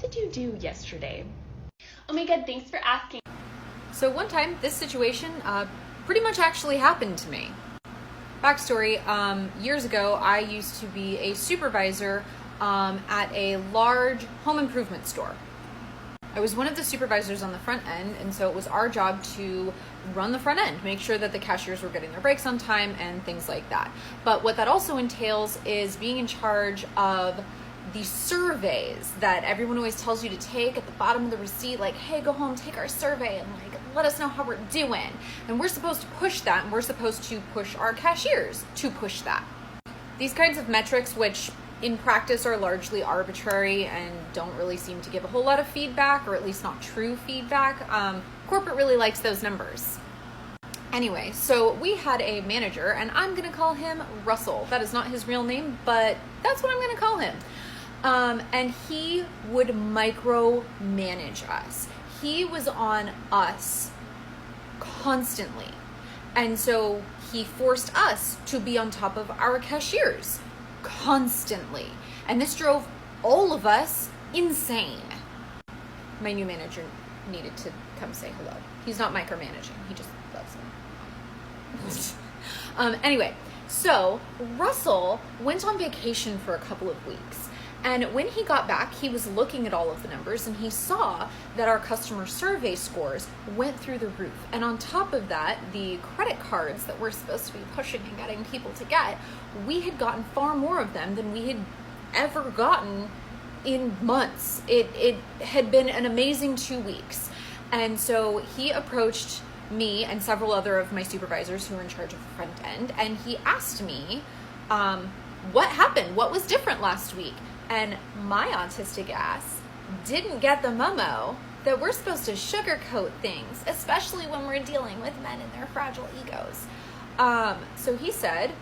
did you do yesterday? Oh my god, thanks for asking. So one time, this situation pretty much actually happened to me. Backstory, years ago, I used to be a supervisor at a large home improvement store. I was one of the supervisors on the front end, and so it was our job to run the front end, make sure that the cashiers were getting their breaks on time and things like that. But what that also entails is being in charge of the surveys that everyone always tells you to take at the bottom of the receipt, like, hey, go home, take our survey, and like, let us know how we're doing. And we're supposed to push that, and we're supposed to push our cashiers to push that. These kinds of metrics, which in practice are largely arbitrary and don't really seem to give a whole lot of feedback, or at least not true feedback, corporate really likes those numbers. Anyway, so we had a manager, and I'm gonna call him Russell. That is not his real name, but that's what I'm gonna call him. And he would micromanage us. He was on us constantly. And so he forced us to be on top of our cashiers constantly. And this drove all of us insane. My new manager needed to come say hello. He's not micromanaging. He just loves me. Anyway, so Russell went on vacation for a couple of weeks. And when he got back, he was looking at all of the numbers, and he saw that our customer survey scores went through the roof. And on top of that, the credit cards that we're supposed to be pushing and getting people to get, we had gotten far more of them than we had ever gotten in months. It had been an amazing 2 weeks. And so he approached me and several other of my supervisors who were in charge of the front end, and he asked me, what happened? What was different last week? And my autistic ass didn't get the memo that we're supposed to sugarcoat things, especially when we're dealing with men and their fragile egos. So he said,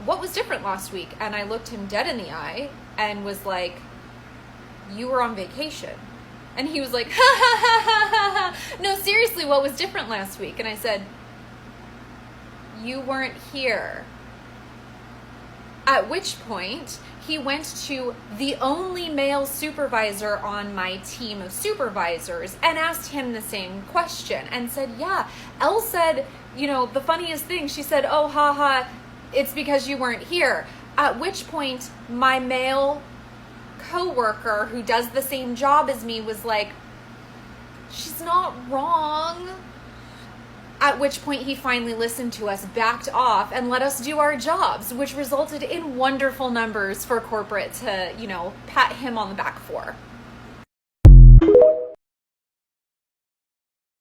what was different last week? And I looked him dead in the eye and was like, you were on vacation. And he was like, ha ha ha ha ha ha. No, seriously, what was different last week? And I said, you weren't here. At which point, he went to the only male supervisor on my team of supervisors and asked him the same question and said, yeah, Elle said, the funniest thing, she said, oh, haha, it's because you weren't here. At which point, my male coworker who does the same job as me was like, she's not wrong. At which point he finally listened to us, backed off, and let us do our jobs, which resulted in wonderful numbers for corporate to, pat him on the back for.